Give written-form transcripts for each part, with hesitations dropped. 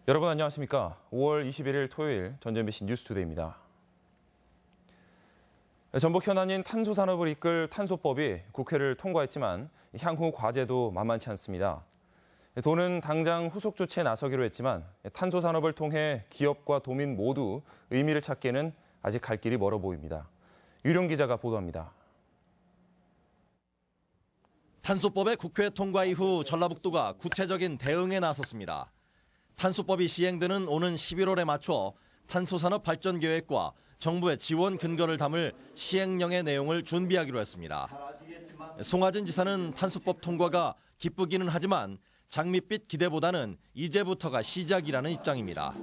여러분 안녕하십니까? 5월 21일 토요일 전주MBC 뉴스투데이입니다. 전북 현안인 탄소산업을 이끌 탄소법이 국회를 통과했지만 향후 과제도 만만치 않습니다. 도는 당장 후속 조치에 나서기로 했지만 탄소산업을 통해 기업과 도민 모두 의미를 찾기에는 아직 갈 길이 멀어 보입니다. 유룡 기자가 보도합니다. 탄소법의 국회 통과 이후 전라북도가 구체적인 대응에 나섰습니다. 탄소법이 시행되는 오는 11월에 맞춰 탄소산업 발전 계획과 정부의 지원 근거를 담을 시행령의 내용을 준비하기로 했습니다. 송하진 지사는 탄소법 통과가 기쁘기는 하지만 장밋빛 기대보다는 이제부터가 시작이라는 입장입니다.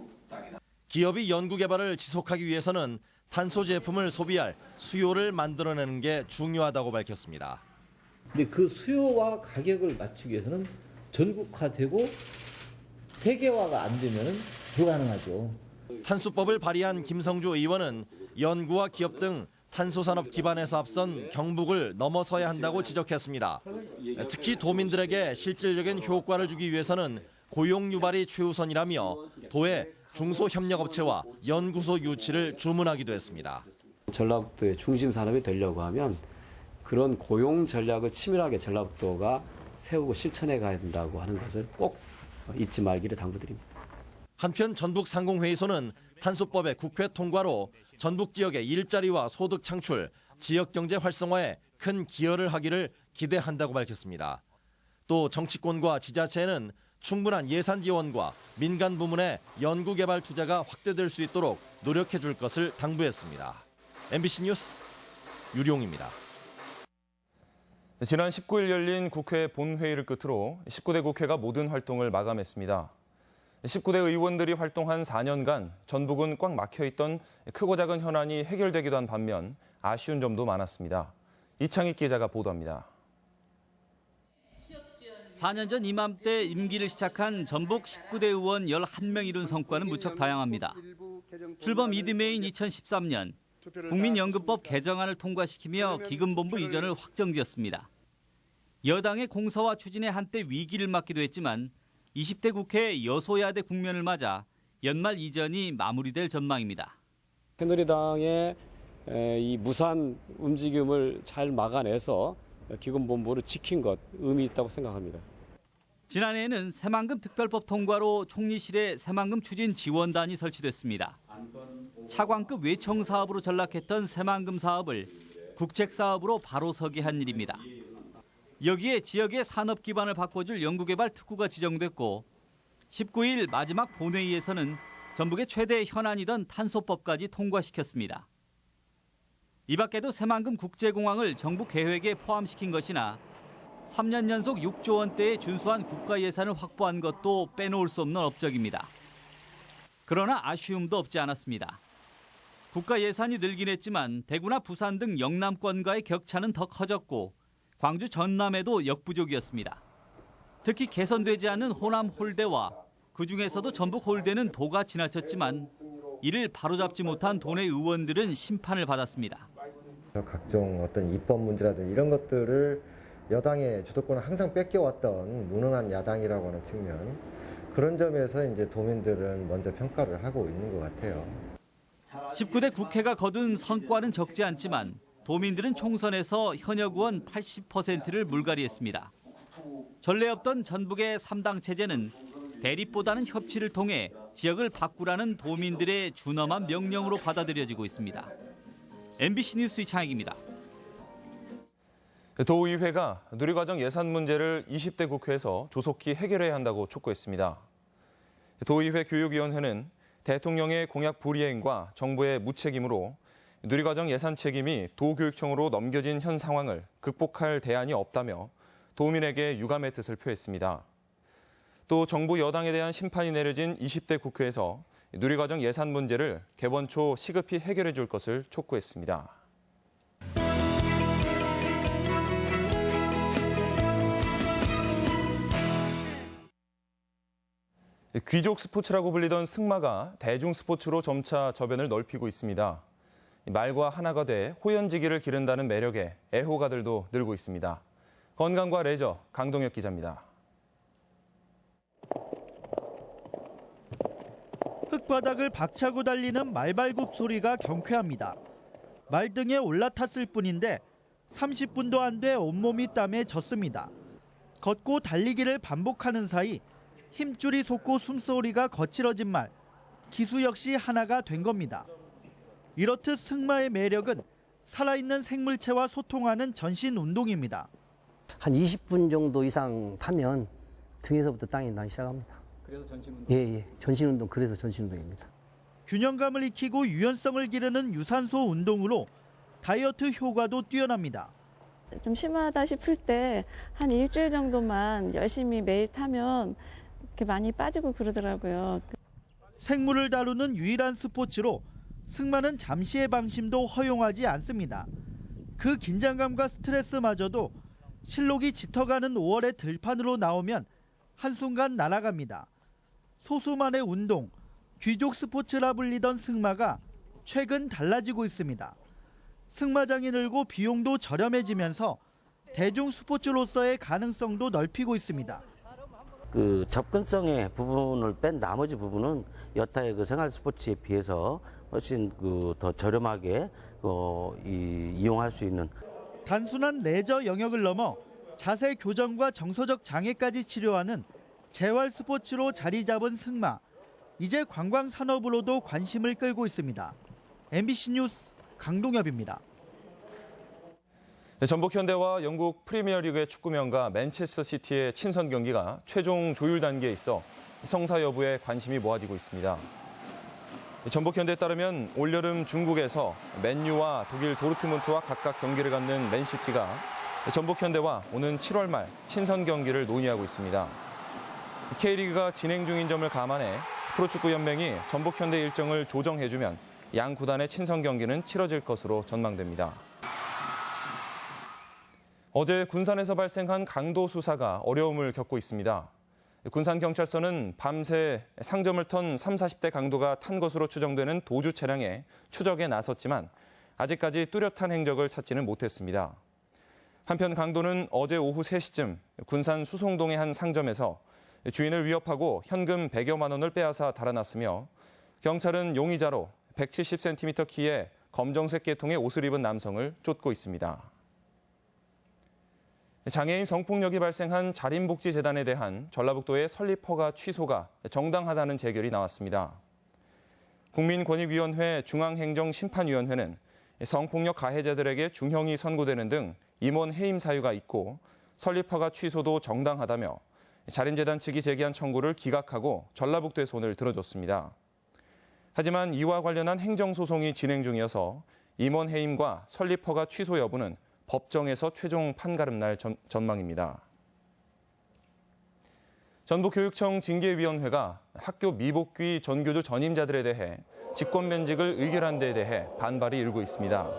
기업이 연구개발을 지속하기 위해서는 탄소 제품을 소비할 수요를 만들어내는 게 중요하다고 밝혔습니다. 근데 그 수요와 가격을 맞추기 위해서는 전국화되고 세계화가 안 되면 불가능하죠. 탄소법을 발의한 김성주 의원은 연구와 기업 등 탄소산업 기반에서 앞선 경북을 넘어서야 한다고 지적했습니다. 특히 도민들에게 실질적인 효과를 주기 위해서는 고용 유발이 최우선이라며 도의 중소협력업체와 연구소 유치를 주문하기도 했습니다. 전라북도의 중심 산업이 되려고 하면 그런 고용 전략을 치밀하게 전라북도가 세우고 실천해 가야 된다고 하는 것을 꼭 잊지 말기를 당부드립니다. 한편 전북상공회의소는 탄소법의 국회 통과로 전북 지역의 일자리와 소득 창출, 지역경제 활성화에 큰 기여를 하기를 기대한다고 밝혔습니다. 또 정치권과 지자체는 충분한 예산 지원과 민간 부문의 연구개발 투자가 확대될 수 있도록 노력해 줄 것을 당부했습니다. MBC 뉴스 유룡입니다. 지난 19일 열린 국회 본회의를 끝으로 19대 국회가 모든 활동을 마감했습니다. 19대 의원들이 활동한 4년간 전북은 꽉 막혀있던 크고 작은 현안이 해결되기도 한 반면 아쉬운 점도 많았습니다. 이창익 기자가 보도합니다. 4년 전 이맘때 임기를 시작한 전북 19대 의원 11명 이룬 성과는 무척 다양합니다. 출범 이듬해인 2013년 국민연금법 개정안을 통과시키며 기금본부 이전을 확정지었습니다. 여당의 공서와 추진에 한때 위기를 맞기도 했지만 20대 국회 여소야대 국면을 맞아 연말 이전이 마무리될 전망입니다. 새누리당의 이 무산 움직임을 잘 막아내서 기금본부를 지킨 것 의미 있다고 생각합니다. 지난해에는 새만금 특별법 통과로 총리실에 새만금 추진 지원단이 설치됐습니다. 차관급 외청 사업으로 전락했던 새만금 사업을 국책 사업으로 바로 서게 한 일입니다. 여기에 지역의 산업 기반을 바꿔줄 연구개발 특구가 지정됐고 19일 마지막 본회의에서는 전북의 최대 현안이던 탄소법까지 통과시켰습니다. 이 밖에도 새만금 국제공항을 정부 계획에 포함시킨 것이나 3년 연속 6조 원대의 준수한 국가 예산을 확보한 것도 빼놓을 수 없는 업적입니다. 그러나 아쉬움도 없지 않았습니다. 국가 예산이 늘긴 했지만 대구나 부산 등 영남권과의 격차는 더 커졌고 광주 전남에도 역부족이었습니다. 특히 개선되지 않은 호남 홀대와 그중에서도 전북 홀대는 도가 지나쳤지만 이를 바로잡지 못한 도내 의원들은 심판을 받았습니다. 각종 어떤 입법 문제라든지 이런 것들을 여당의 주도권을 항상 뺏겨왔던 무능한 야당이라고 하는 측면, 그런 점에서 이제 도민들은 먼저 평가를 하고 있는 것 같아요. 19대 국회가 거둔 성과는 적지 않지만 도민들은 총선에서 현역 의원 80%를 물갈이했습니다. 전례 없던 전북의 3당 체제는 대립보다는 협치를 통해 지역을 바꾸라는 도민들의 준엄한 명령으로 받아들여지고 있습니다. MBC 뉴스 이창익입니다. 도의회가 누리과정 예산 문제를 20대 국회에서 조속히 해결해야 한다고 촉구했습니다. 도의회 교육위원회는 대통령의 공약 불이행과 정부의 무책임으로 누리과정 예산 책임이 도교육청으로 넘겨진 현 상황을 극복할 대안이 없다며 도민에게 유감의 뜻을 표했습니다. 또 정부 여당에 대한 심판이 내려진 20대 국회에서 누리과정 예산 문제를 개원 초 시급히 해결해 줄 것을 촉구했습니다. 귀족 스포츠라고 불리던 승마가 대중 스포츠로 점차 저변을 넓히고 있습니다. 말과 하나가 돼 호연지기를 기른다는 매력에 애호가들도 늘고 있습니다. 건강과 레저 강동혁 기자입니다. 흙바닥을 박차고 달리는 말발굽 소리가 경쾌합니다. 말등에 올라탔을 뿐인데 30분도 안 돼 온몸이 땀에 젖습니다. 걷고 달리기를 반복하는 사이 힘줄이 솟고 숨소리가 거칠어진 말, 기수 역시 하나가 된 겁니다. 이렇듯 승마의 매력은 살아있는 생물체와 소통하는 전신 운동입니다. 한 20분 정도 이상 타면 등에서부터 땀이 나기 시작합니다. 그래서 전신 운동? 예. 전신 운동, 그래서 전신 운동입니다. 균형감을 익히고 유연성을 기르는 유산소 운동으로 다이어트 효과도 뛰어납니다. 좀 심하다 싶을 때 한 일주일 정도만 열심히 매일 타면 이렇게 많이 빠지고 그러더라고요. 생물을 다루는 유일한 스포츠로 승마는 잠시의 방심도 허용하지 않습니다. 그 긴장감과 스트레스마저도 실록이 짙어가는 5월의 들판으로 나오면 한순간 날아갑니다. 소수만의 운동, 귀족 스포츠라 불리던 승마가 최근 달라지고 있습니다. 승마장이 늘고 비용도 저렴해지면서 대중 스포츠로서의 가능성도 넓히고 있습니다. 그 접근성의 부분을 뺀 나머지 부분은 여타의 그 생활 스포츠에 비해서 훨씬 더 저렴하게 이용할 수 있는. 단순한 레저 영역을 넘어 자세 교정과 정서적 장애까지 치료하는 재활 스포츠로 자리 잡은 승마. 이제 관광 산업으로도 관심을 끌고 있습니다. MBC 뉴스 강동엽입니다. 네, 전북 현대와 영국 프리미어리그의 축구명가 맨체스터 시티의 친선 경기가 최종 조율 단계에 있어 성사 여부에 관심이 모아지고 있습니다. 전북 현대에 따르면 올여름 중국에서 맨유와 독일 도르트문트와 각각 경기를 갖는 맨시티가 전북 현대와 오는 7월 말 친선 경기를 논의하고 있습니다. K리그가 진행 중인 점을 감안해 프로축구연맹이 전북 현대 일정을 조정해주면 양 구단의 친선 경기는 치러질 것으로 전망됩니다. 어제 군산에서 발생한 강도 수사가 어려움을 겪고 있습니다. 군산경찰서는 밤새 상점을 턴 30, 40대 강도가 탄 것으로 추정되는 도주 차량에 추적에 나섰지만 아직까지 뚜렷한 행적을 찾지는 못했습니다. 한편 강도는 어제 오후 3시쯤 군산 수송동의 한 상점에서 주인을 위협하고 현금 100여만 원을 빼앗아 달아났으며 경찰은 용의자로 170cm 키의 검정색 계통의 옷을 입은 남성을 쫓고 있습니다. 장애인 성폭력이 발생한 자린복지재단에 대한 전라북도의 설립 허가 취소가 정당하다는 재결이 나왔습니다. 국민권익위원회 중앙행정심판위원회는 성폭력 가해자들에게 중형이 선고되는 등 임원 해임 사유가 있고 설립 허가 취소도 정당하다며 자린재단 측이 제기한 청구를 기각하고 전라북도의 손을 들어줬습니다. 하지만 이와 관련한 행정소송이 진행 중이어서 임원 해임과 설립 허가 취소 여부는 법정에서 최종 판가름 날 전망입니다. 전북교육청 징계위원회가 학교 미복귀 전교조 전임자들에 대해 직권면직을 의결한 데에 대해 반발이 일고 있습니다.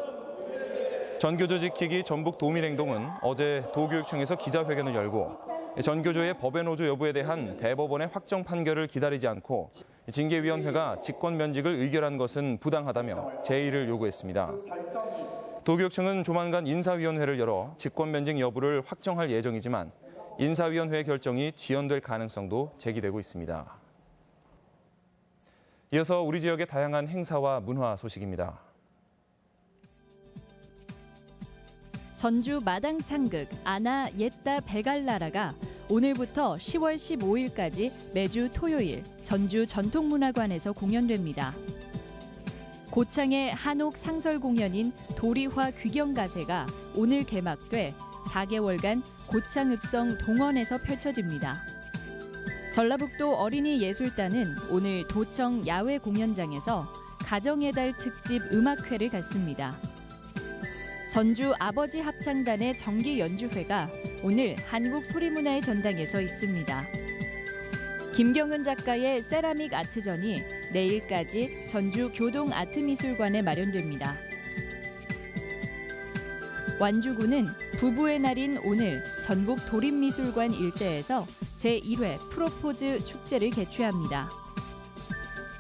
전교조 지키기 전북도민행동은 어제 도교육청에서 기자회견을 열고 전교조의 법외 노조 여부에 대한 대법원의 확정 판결을 기다리지 않고 징계위원회가 직권면직을 의결한 것은 부당하다며 제의를 요구했습니다. 도교육청은 조만간 인사위원회를 열어 직권면직 여부를 확정할 예정이지만 인사위원회 결정이 지연될 가능성도 제기되고 있습니다. 이어서 우리 지역의 다양한 행사와 문화 소식입니다. 전주 마당창극 아나 옛다 베갈나라가 오늘부터 10월 15일까지 매주 토요일 전주 전통문화관에서 공연됩니다. 고창의 한옥 상설 공연인 도리화 귀경가세가 오늘 개막돼 4개월간 고창읍성 동원에서 펼쳐집니다. 전라북도 어린이예술단은 오늘 도청 야외 공연장에서 가정의 달 특집 음악회를 갖습니다. 전주 아버지 합창단의 정기 연주회가 오늘 한국소리문화의 전당에서 있습니다. 김경은 작가의 세라믹 아트전이 내일까지 전주 교동아트미술관에 마련됩니다. 완주군은 부부의 날인 오늘 전북 도립미술관 일대에서 제1회 프로포즈 축제를 개최합니다.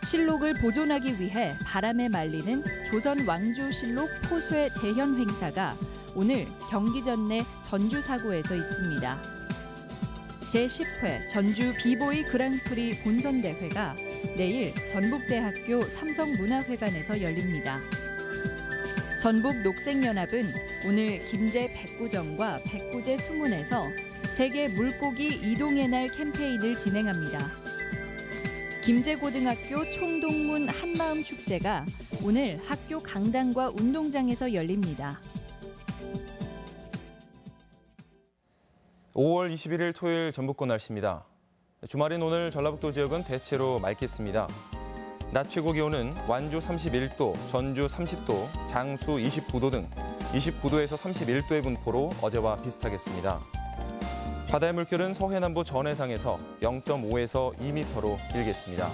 실록을 보존하기 위해 바람에 말리는 조선 왕조실록 포쇄 재현 행사가 오늘 경기전 내 전주사구에서 있습니다. 제10회 전주 비보이 그랑프리 본선대회가 내일 전북대학교 삼성문화회관에서 열립니다. 전북녹색연합은 오늘 김제 백구정과 백구제 수문에서 세계 물고기 이동의 날 캠페인을 진행합니다. 김제고등학교 총동문 한마음 축제가 오늘 학교 강당과 운동장에서 열립니다. 5월 21일 토요일 전북권 날씨입니다. 주말인 오늘 전라북도 지역은 대체로 맑겠습니다. 낮 최고 기온은 완주 31도, 전주 30도, 장수 29도 등 29도에서 31도의 분포로 어제와 비슷하겠습니다. 바다의 물결은 서해남부 전해상에서 0.5에서 2m로 일겠습니다.